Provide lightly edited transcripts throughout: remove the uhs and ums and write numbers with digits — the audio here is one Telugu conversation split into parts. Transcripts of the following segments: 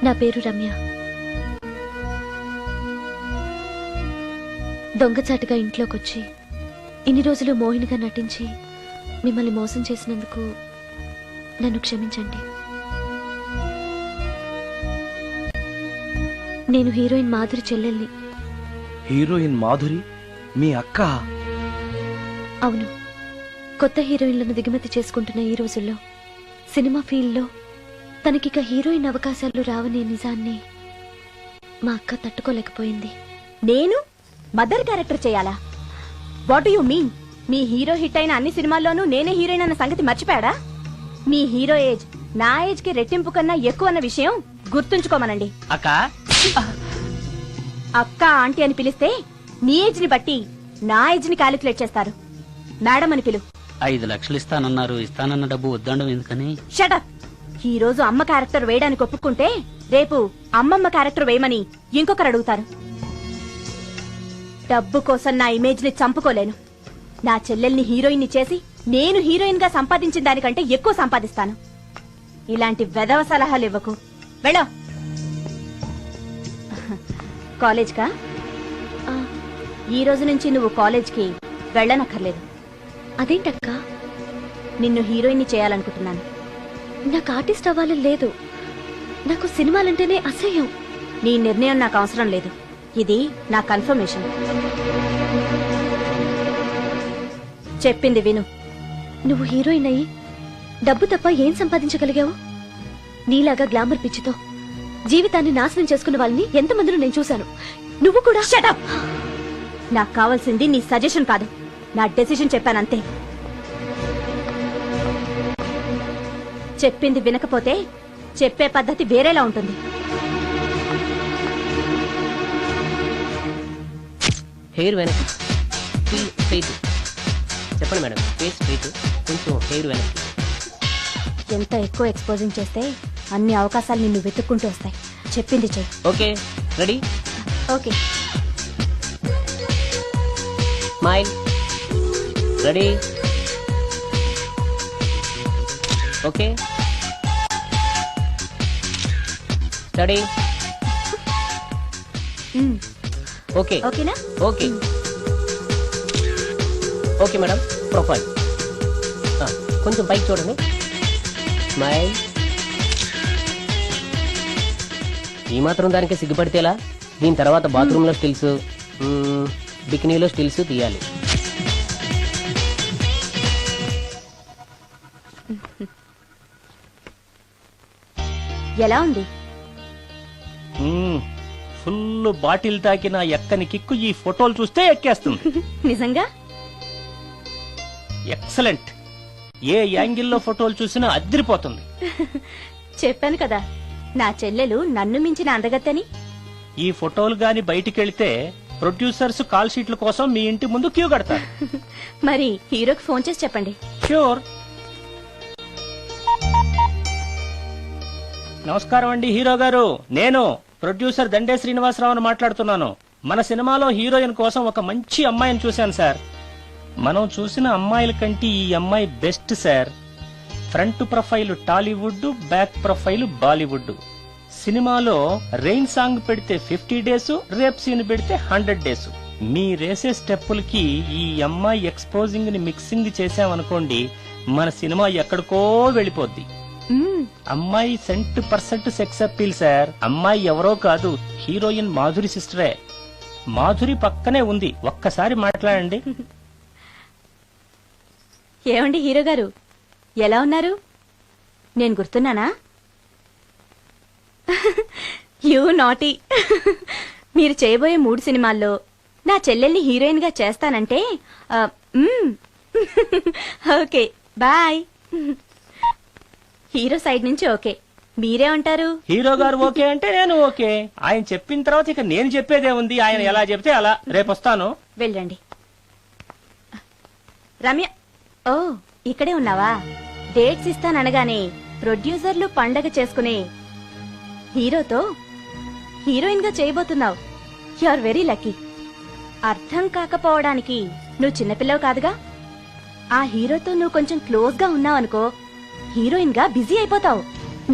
నా పేరు రమ్య. దొంగచాటుగా ఇంట్లోకొచ్చి ఇన్ని రోజులు మోహినిగా నటించి మిమ్మల్ని మోసం చేసినందుకు నన్ను క్షమించండి. నేను హీరోయిన్ మాధురి చెల్లెల్ని. హీరోయిన్ మాధురి మీ అక్క? అవును. కొత్త హీరోయిన్లను దిగుమతి చేసుకుంటున్న ఈ రోజుల్లో సినిమా ఫీల్డ్లో తనకిక హీరోయిన్ అవకాశాలు రావనే నిజాన్ని మా అక్క తట్టుకోలేకపోయింది. నేను మదర్ క్యారెక్టర్ చేయాలా? What you mean? Me hero hit అయిన అన్ని సినిమాల్లోనూ నేనే హీరోయిన్ అన్న సంగతి మర్చిపోయాడా? మీ హీరో ఏజ్ నా ఏజ్ కి రెట్టింపు కన్నా ఎక్కువ అన్న విషయం గుర్తుంచుకోమనండి. అక్క అక్క ఆంటీ అని పిలిస్తే నీ ఏజ్ ని బట్టి నా ఏజ్ ని క్యాలిక్యులేట్ చేస్తారు. మేడం అని పిలు. 5 లక్షలు ఇస్తానన్నారు. ఇస్తానన్న డబ్బు వద్దండం ఎందుకని? షటప్. ఈ రోజు అమ్మ క్యారెక్టర్ వేయడానికి ఒప్పుకుంటే రేపు అమ్మమ్మ క్యారెక్టర్ వేయమని ఇంకొకరు అడుగుతారు. డబ్బు కోసం నా ఇమేజ్ ని చంపుకోలేను. నా చెల్లెల్ని హీరోయిన్ ని చేసి నేను హీరోయిన్ గా సంపాదించిన దానికంటే ఎక్కువ సంపాదిస్తాను. ఇలాంటి వెధవ సలహాలు ఇవ్వకు. వెళ్ళో. కాలేజ్ కా? ఈ రోజు నుంచి నువ్వు కాలేజ్కి వెళ్ళనక్కర్లేదు. అదేంటక్క? నిన్ను హీరోయిన్ ని చేయాలనుకుంటున్నాను. నాకు ఆర్టిస్ట్ అవ్వాలని లేదు. నాకు సినిమాలంటేనే అసహ్యం. నీ నిర్ణయం నాకు అవసరం లేదు. ఇది నా కన్ఫర్మేషన్. చెప్పింది విను. నువ్వు హీరోయిన్ అయ్యి డబ్బు తప్ప ఏం సంపాదించగలిగావు? నీలాగా గ్లామర్ పిచ్చితో జీవితాన్ని నాశనం చేసుకున్న వాళ్ళని ఎంతమందిని నేను చూశాను. నువ్వు కూడా. షటప్. నాకు కావాల్సింది నీ సజెషన్ కాదు, నా డెసిషన్ చెప్పానంతే. చెప్పింది వినకపోతే చెప్పే పద్ధతి వేరేలా ఉంటుంది. హెయిర్ వెనక్కి స్ట్రైట్. చెప్పండి మేడం. ఫేస్ స్ట్రైట్, కొంచెం హెయిర్ వెనక్కి. ఎంత ఎక్కువ ఎక్స్పోజింగ్ చేస్తే అన్ని అవకాశాలు నిన్ను వెతుక్కుంటూ వస్తాయి. చెప్పింది చెయ్యి. Okay, ready? Okay. Smile. Ready? Okay. Study. Okay. ఓకేనా? ఓకే. Okay madam. ప్రొఫైల్ కొంచెం పైకి చూడండి. స్మైల్. ఈ మాత్రం దానికి సిగ్గుపడితేలా? దీని తర్వాత బాత్రూంలో స్టిల్స్, బికినీలో స్టిల్స్ తీయాలి. ఎలా ఉంది? ఫుల్ బాటిల్ తాకిన ఎక్కని కిక్కు ఈ ఫోటోలు చూస్తే ఎక్కేస్తుంది. నిజంగా ఎక్సలెంట్. ఏ యాంగిల్లో ఫోటోలు చూసినా అదిరిపోతుంది. చెప్పాను కదా నా చెల్లెలు నన్ను మించిన అందగత్తని. ఈ ఫోటోలు గాని బయటికెళ్తే ప్రొడ్యూసర్స్ కాల్ షీట్ల కోసం మీ ఇంటి ముందు క్యూ కడతారు. మరి హీరోకి ఫోన్ చేసి చెప్పండి. ష్యూర్. నమస్కారం అండి హీరో గారు. నేను ప్రొడ్యూసర్ దండే శ్రీనివాసరావుని మాట్లాడుతున్నాను. మన సినిమాలో హీరోయిన్ కోసం ఒక మంచి అమ్మాయిని చూశాను సార్. మనం చూసిన అమ్మాయిల కంటే ఈ అమ్మాయి best sir. Front profile Tollywood, back profile Bollywood. సినిమాలో రెయిన్ సాంగ్ పెడితే 50 డేస్, రేప్ సీన్ పెడితే 100 డేస్. మీరేసే స్టెప్పులకి ఈ అమ్మాయి ఎక్స్పోజింగ్ ని మిక్సింగ్ చేసామనుకోండి, మన సినిమా ఎక్కడికో వెళ్ళిపోద్ది. అమ్మాయి 100% సెక్స్ అప్పీల్ సార్. అమ్మాయి ఎవరో కాదు, హీరోయిన్ మాధురి సిస్టరే. మాధురి పక్కనే ఉంది, ఒక్కసారి మాట్లాడండి. ఏమండి హీరో గారు, ఎలా ఉన్నారు? నేను గుర్తున్నానా? You naughty. మీరు చేయబోయే 3 సినిమాల్లో నా చెల్లెల్ని హీరోయిన్ గా చేస్తానంటే ఓకే బాయ్. హీరో సైడ్ నుంచి ఓకే, మీరే ఉంటారు? హీరో గారు ఓకే అంటే నేను ఓకే. ఆయన చెప్పిన తర్వాత ఇక నేను చెప్పేదే ఉంది. ఆయన ఎలా చెప్తే అలా. రేపొస్తాను. వెళ్ళండి. రమ్య, ఓ ఇక్కడే ఉన్నావా? డేట్స్ ఇస్తాననగానే ప్రొడ్యూసర్లు పండగ చేసుకునే హీరోతో హీరోయిన్ గా చేయబోతున్నావు. You are very lucky. అర్థం కాకపోవడానికి నువ్వు చిన్నపిల్లవు కాదుగా. ఆ హీరోతో నువ్వు కొంచెం క్లోజ్ గా ఉన్నావనుకో, హీరోయిన్ గా బిజీ అయిపోతావు.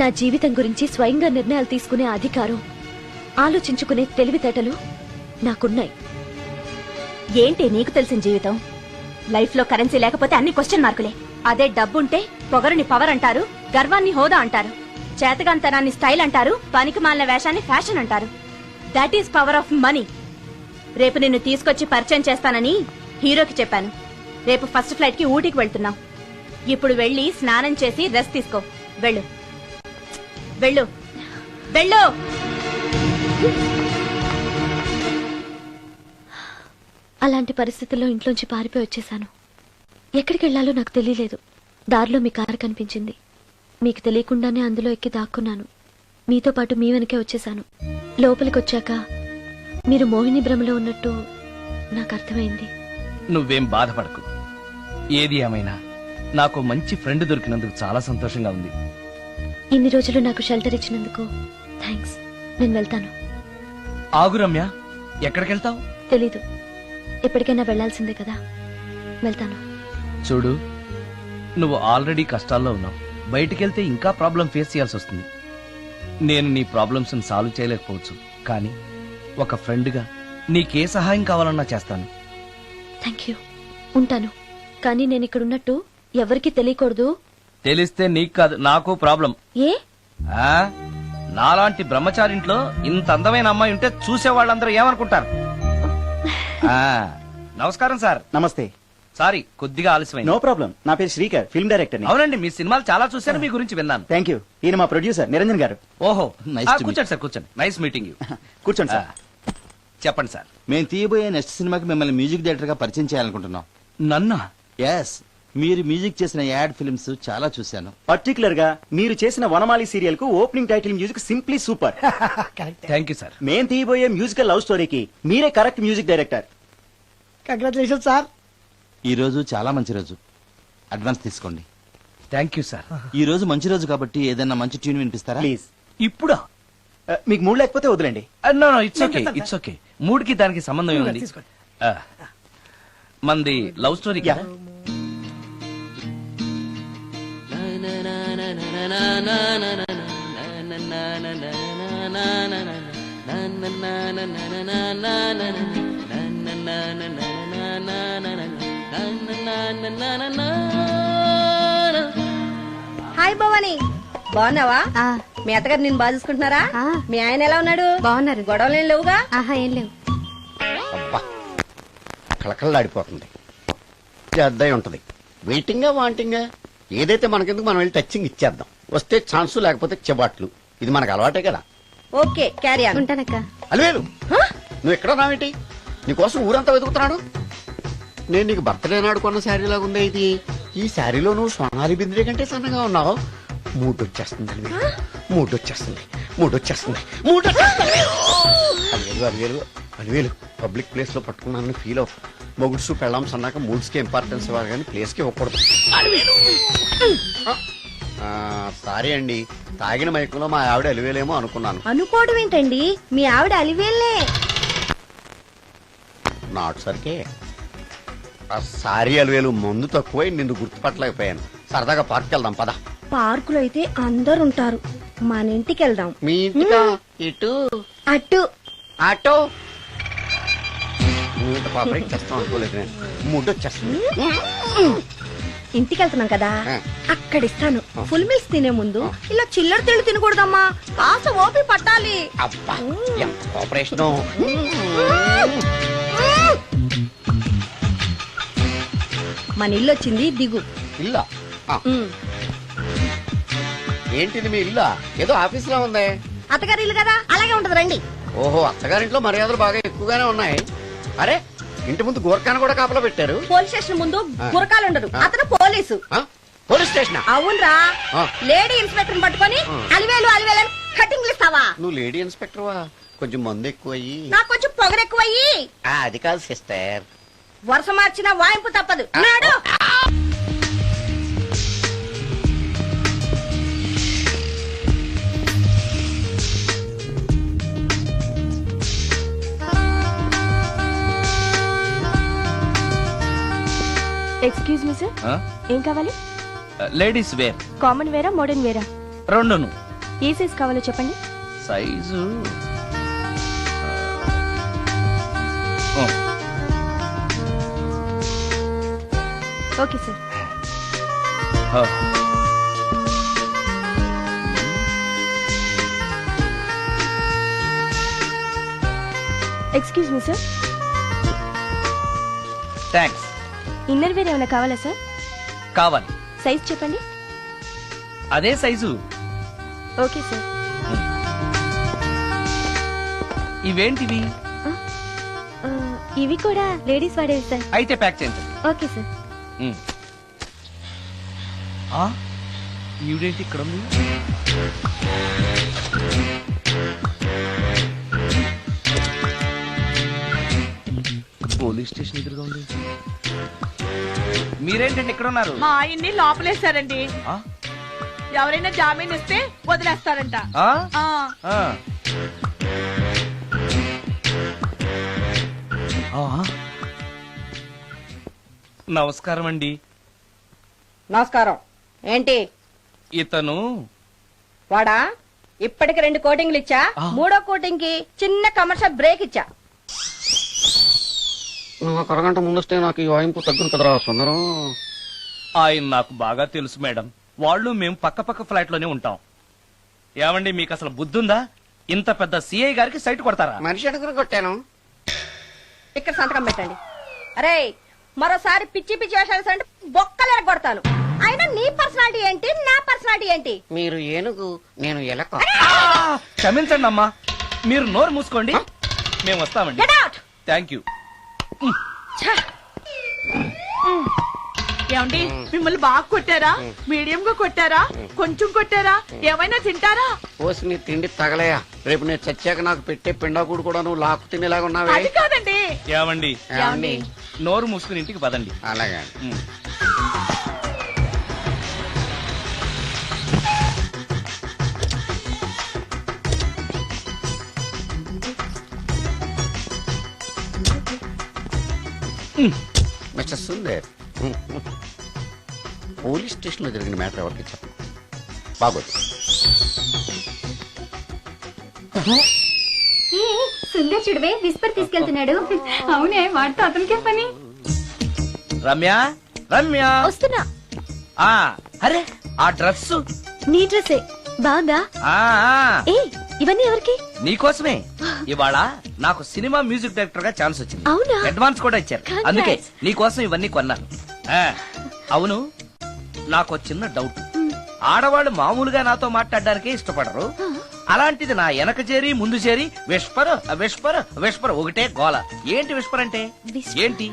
నా జీవితం గురించి స్వయంగా నిర్ణయాలు తీసుకునే అధికారం, ఆలోచించుకునే తెలివితేటలు నాకున్నాయి. ఏంటి నీకు తెలిసిన జీవితం? లైఫ్ లో కరెన్సీ లేకపోతే అన్ని క్వశ్చన్ మార్కులే. అదే డబ్బుంటే పొగరుని పవర్ అంటారు, గర్వాన్ని హోదా అంటారు, చేతగాంతనాన్ని స్టైల్ అంటారు, పనికి మాలిన వేషాన్ని ఫ్యాషన్ అంటారు. That is power of money. రేపు నిన్ను తీసుకొచ్చి పరిచయం చేస్తానని హీరోకి చెప్పాను. రేపు ఫస్ట్ ఫ్లైట్ కి ఊటీకి వెళ్తున్నాం. ఇప్పుడు వెళ్ళి స్నానం చేసి రెస్ట్ తీసుకో. వెళ్ళు వెళ్ళు వెళ్ళు. అలాంటి పరిస్థితుల్లో ఇంట్లోంచి పారిపోయి వచ్చేశాను. ఎక్కడికి వెళ్లాలో నాకు తెలియలేదు. దారిలో మీ కారు కనిపించింది. మీకు తెలియకుండానే అందులో ఎక్కి దాక్కున్నాను. మీతో పాటు మీ వెనకే వచ్చేశాను. లోపలికొచ్చాక మీరు మోహిని భ్రమలో ఉన్నట్టు నాకు అర్థమైంది. నువ్వేం బాధపడకు. ఏది ఏమైనా నాకు మంచి ఫ్రెండ్ దొరికినందుకు చాలా సంతోషంగా ఉంది. ఇన్ని రోజులు నాకు షెల్టర్ ఇచ్చినందుకు థ్యాంక్స్. నేను వెళ్తాను. ఆగు రమ్య, ఎక్కడికెళ్తావు? తెలీదు. ఎప్పటికైనా వెళ్లాల్సిందే కదా. వెళ్తాను. చూడు, నువ్వు ఆల్రెడీ కష్టాల్లో ఉన్నావు. బయటికెళ్తే ఇంకా ప్రాబ్లం ఫేస్ చేయాల్సి వస్తుంది. నేను నీ ప్రాబ్లమ్స్ సాల్వ్ చేయలేకపోవచ్చు, కానీ ఒక ఫ్రెండ్గా నీకే సహాయం కావాలన్నా చేస్తాను. Thank you. ఉంటాను. కానీ నేను ఇక్కడ ఉన్నట్టు ఎవరికీ తెలియకూడదు. తెలిస్తే నీకు కాదు, నాకు ప్రాబ్లం. ఏ? ఆ, నాలాంటి బ్రహ్మచారింట్లో ఇంత అందమైన అమ్మాయి ఉంటే చూసే వాళ్ళందరూ ఏమనుకుంటారు? ఆ, నమస్కారం సార్. నమస్తే. సారీ, కొద్దిగా ఆలస్యమైంది. No problem. నా పేరు శ్రీకర్, ఫిల్మ్ డైరెక్టర్. అవునండి, మీ సినిమాలు చాలా చూశాను, మీ గురించి విన్నాను. Thank you. ఈయన మా ప్రొడ్యూసర్ నిరంజన్ గారు. ఓహో, Nice to meet కూర్చోండి సార్, కూర్చోండి. Nice meeting you. కూర్చోండి సార్. చెప్పండి సార్. మేము తీయబోయే నెక్స్ట్ సినిమాకి మిమ్మల్ని మ్యూజిక్ డైరెక్టర్ గా పరిచయం చేయాలనుకుంటున్నాం. నన్నా? ఎస్, మీరు మ్యూజిక్ చేసిన యాడ్ ఫిల్మ్స్ చాలా చూశాను. పర్టికులర్ గా మీరు చేసిన వనమాలి సీరియల్ కు opening title music simply super. Thank you sir. మేం తీయబోయే మ్యూజికల్ లవ్ స్టోరీకి మీరే correct music director. Congratulation sir. ఈ రోజు చాలా మంచి రోజు. అడ్వాన్స్ తీసుకోండి. Thank you sir. ఈ రోజు మంచి రోజు కాబట్టి ఏదైనా మంచి ట్యూన్ వినిపిస్తారా? ప్లీజ్. ఇప్పుడా? మీకు మూడు లేకపోతే వదిలేండి. No no, it's okay, it's okay. మూడుకి దానికి సంబంధం ఏముంది? మంది లవ్ స్టోరీ కదా. హాయ్ భవాని, బాగున్నావా? మీ అత్తగారు నిన్ను బాగా చూసుకుంటున్నారా? మీ ఆయన ఎలా ఉన్నాడు? బాగున్నారు. గొడవలు ఏం లేవుగా? ఏం లేవు. అబ్బా, కళకళలాడిపోతుంది. అద్దయి ఉంటది. వెయిటింగా వాంటింగా ఏదైతే మనకెందుకు, మనం వెళ్ళి టచ్చింగ్ ఇచ్చేద్దాం. వస్తే ఛాన్సు, లేకపోతే చెబాట్లు. ఇది మనకు అలవాటే కదా. Okay, carry on. ఉంటానక్క. అలివేలు, నువ్వు ఎక్కడ రావేంటి? నీకోసం ఊరంతా వెతుకుతున్నాడు. నేను నీకు బర్త్డే నాడు కొన్న శారీ లాగుందే ఇది. ఈ శారీలో నువ్వు సోనాలి బింద్రే కంటే సన్నగా ఉన్నావు. మూడొచ్చేస్తుంది అలివేలు, మూడొచ్చేస్తుంది, మూడొచ్చేస్తుంది, మూడొచ్చేస్తుంది. అలివేలు అలివేలు అలివేలు, పబ్లిక్ ప్లేస్ లో పట్టుకున్నానని ఫీల్ అవు. మొగుడ్సు పెళ్ళాం సన్నాక మూడ్స్ కి ఇంపార్టెన్స్ ఇవ్వాలి, కానీ ప్లేస్ కి ఇవ్వకూడదు. సారీ అండి, తాగిన మైకంలో మా ఆవిడ అలివేలేమో అనుకున్నాను. అనుకోవడం ఏంటండి, మీ ఆవిడ అలివేలే. నాటు సరికే. సారీ అలివేలు, మందు తక్కువై నిన్ను గుర్తుపట్టలేకపోయాను. సరదాగా పార్క్ వెళ్దాం పద. పార్కులో అయితే అందరు ఉంటారు, మన ఇంటికి వెళ్దాం. మీ ఇంటికా? ఇటు అటు ఆటో. నువ్వు ఇంత పాపరేట్ చేస్తాం అనుకోలేదు నేను. మూడు వచ్చేస్తుంది. ఇంటికి వెళ్తున్నాం కదా, అక్కడ ఇస్తాను. ఫుల్ మీల్స్ తినే ముందు ఇలా చిల్లర తిళ్ళు తినకూడదమ్మా, కాస్త ఓపి పట్టాలి. అబ్బా, ఎంత కోఆపరేషన్. మన ఇల్లు వచ్చింది, దిగు. ఇల్లా? ఏంటిది మీ ఇల్లా? ఏదో ఆఫీస్ లో ఉంది. అత్తగారి ఇల్లు కదా, అలాగే ఉంటది, రండి. ఓహో, అత్తగారింట్లో మర్యాదలు బాగా ఎక్కువగానే ఉన్నాయి. అరే, ఇంటి ముందు గోర్ఖాను కూడా కాపలా పెట్టారు. పోలీస్ స్టేషన్ ముందు గురకాలు ఉండరు, అతను పోలీసు. Police station? అవునరా. లేడీ ఇన్స్పెక్టర్ పట్టుకొని అలివేలు అలివేలు కటింగ్ ఇస్తావా? నువ్వు లేడీ ఇన్స్పెక్టర్ వా? కొంచెం మందు ఎక్కువయ్యి. నాకు కొంచెం పొగరెక్కువయ్యి. అది కాదు సిస్టర్, వరుస మార్చిన వాయింపు తప్పదు. నాడు ఎక్స్క్యూజ్ మీ సార్, ఏం కావాలి? Ladies wear. కామన్ వేరా, మోడర్న్ వేరా? రెండును. ఏ సైజ్ కావాలో చెప్పండి. Size okay sir. Excuse me sir, thanks. Inner wear ఏమైనా కావాలా సార్? కావాలి. సైజ్ చెప్పండి. అదే సైజు. Okay sir. ఇవేంటివి? ఇవి కూడా లేడీస్ వాడేవి సార్. అయితే ప్యాక్ చేయండి. Okay sir. ఈవిడేంటి ఇక్కడ ఉంది? పోలీస్ స్టేషన్ ఎదురుగా ఉంది. మీరేంటండి ఇక్కడ ఉన్నారు? మా ఆయన్ని లోపలేస్తారండి. ఎవరైనా జామీన్ ఇస్తే వదిలేస్తారంట. నమస్కారం అండి. నమస్కారం. ఏంటి ఇతను? వాడా ఇప్పటికి 2 కోటింగ్లు ఇచ్చా, 3వ కోటింగ్ కి చిన్న కమర్షియల్ బ్రేక్ ఇచ్చా. నువ్వు ఒక అరగంట ముందొస్తే నాకు ఈ వాయింపు తగ్గును కదరా సుందరం. ఆయన నాకు బాగా తెలుసు మేడం. వాళ్ళు మేము పక్క పక్క ఫ్లాట్ లోనే ఉంటాం. ఏమండి మీకు అసలు బుద్ధుందా? ఇంత పెద్ద సిఐ గారికి సైట్ కొడతారా? మనిషి అడుగురు కొట్టాను. ఇక్కడ సంతకం పెట్టండి. అరే మరోసారి పిచ్చి పిచ్చి వేషాలు అంటే బొక్కలు కొడతాను. అయినా నీ పర్సనాలిటీ ఏంటి, నా పర్సనాలిటీ ఏంటి? మీరు ఏనుగు, నేను ఎలక. క్షమించండి అమ్మా, మీరు నోరు మూసుకోండి, మేము వస్తామండి. Thank you. ఏమండి మిమ్మల్ని బాగా కొట్టారా, మీడియం గా కొట్టారా, కొంచెం కొట్టారా, ఏమైనా తింటారా? పోసి నీ తిండి తగలయా. రేపు నేను చచ్చాక నాకు పెట్టే పిండాకుడు కూడా నువ్వు లాక్కు తినేలాగా ఉన్నావే. అది కాదండి. ఏమండి నోరు మూసుకుని ఇంటికి పదండి. అలాగే. మిస్టర్ సుందర్, పోలీస్ స్టేషన్ లో జరిగిన మ్యాటర్ ఎవరికి చెప్పండి. బాగోదు. సుందర్ చూడవే విస్పర్ తీసుకెళ్తున్నాడు. అవునే, వాడితో అతనికే పని. రమ్య, రమ్య వస్తున్నా. అరే ఆ డ్రెస్ నీ డ్రెస్సే బాగుందా? ఏ ఇవన్నీ ఎవరికి? నీకోసమే. ఇవాళ నాకు సినిమా మ్యూజిక్ డైరెక్టర్ గా ఛాన్స్ వచ్చింది. అవునా? అడ్వాన్స్ కూడా ఇచ్చారు. అందుకే నీకోసం ఇవన్నీ కొన్నాను. అవును, నాకు చిన్న డౌట్. ఆడవాళ్ళు మామూలుగా నాతో మాట్లాడడానికే ఇష్టపడరు. అలాంటిది నా వెనక చేరి ముందు చేరి విస్పర్ విస్పర్ విస్పర్ ఒకటే గోల. ఏంటి విస్పర్ అంటే? ఏంటి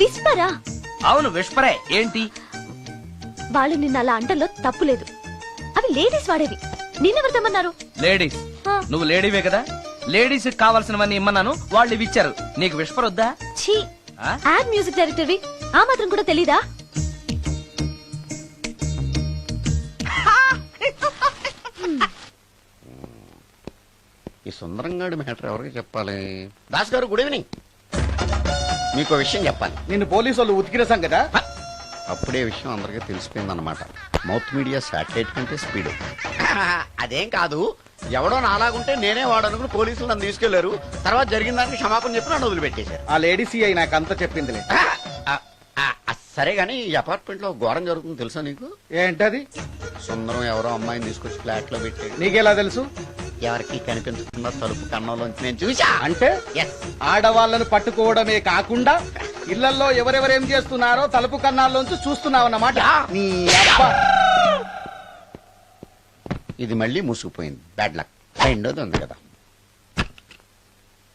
విస్పరా? అవును విస్పరే. ఏంటి? వాళ్ళు నిన్న అలా అంటలో తప్పు లేదు. అవి లేడీస్ వాడేవి. నిన్నెవరు తెమ్మన్నారు? లేడీస్. నువ్వు లేడీవే కదా. లేడీస్ కావాల్సినవన్నీ ఇమ్మన్నాను, వాళ్ళు ఇవి ఇచ్చారు. నీకు విస్పర్ వద్దా? ఛీ, యాడ్ మ్యూజిక్ డైరెక్టర్వి, ఆ మాత్రం కూడా తెలీదా? ఈ సుందరంగాడి మ్యాటర్ ఎవరికి చెప్పాలి? దాస్ గారు గుడ్ ఈవినింగ్. మీకు విషయం చెప్పాలి. నిన్ను పోలీసు వాళ్ళు ఉతికిరేసాం కదా. అప్పుడే విషయం అందరికీ తెలిసిపోయిందన్నమాట. మౌత్ మీడియా శాటిలైట్ కంటే స్పీడ్. అదేం కాదు, ఎవడో నాలాగుంటే నేనే వాడనుకుని పోలీసులు నన్ను తీసుకెళ్లారు. తర్వాత జరిగిన దానికి క్షమాపణ చెప్పి నన్ను వదిలిపెట్టేశారు. ఆ లేడీ సిఐ నాకు అంతా చెప్పిందిలే. సరే గానీ ఈ అపార్ట్మెంట్ లో ఘోరం జరుగుతుంది తెలుసా నీకు? ఏంటది? సుందరం ఎవరో అమ్మాయిని తీసుకొచ్చి ఫ్లాట్ లో పెట్టాడు. నీకెలా తెలుసు? ఎవరికి కనిపించకుండా తలుపు కన్నంలోంచి నేను చూసా. అంటే ఆడవాళ్లను పట్టుకోవడమే కాకుండా ఇళ్లలో ఎవరెవరేం చేస్తున్నారో తలుపు కన్నాల్లోంచి చూస్తున్నావన్నమాట. నీ అబ్బా. ఇది మళ్ళీ మూసుకుపోయింది. Bad luck. రెండోది ఉంది కదా.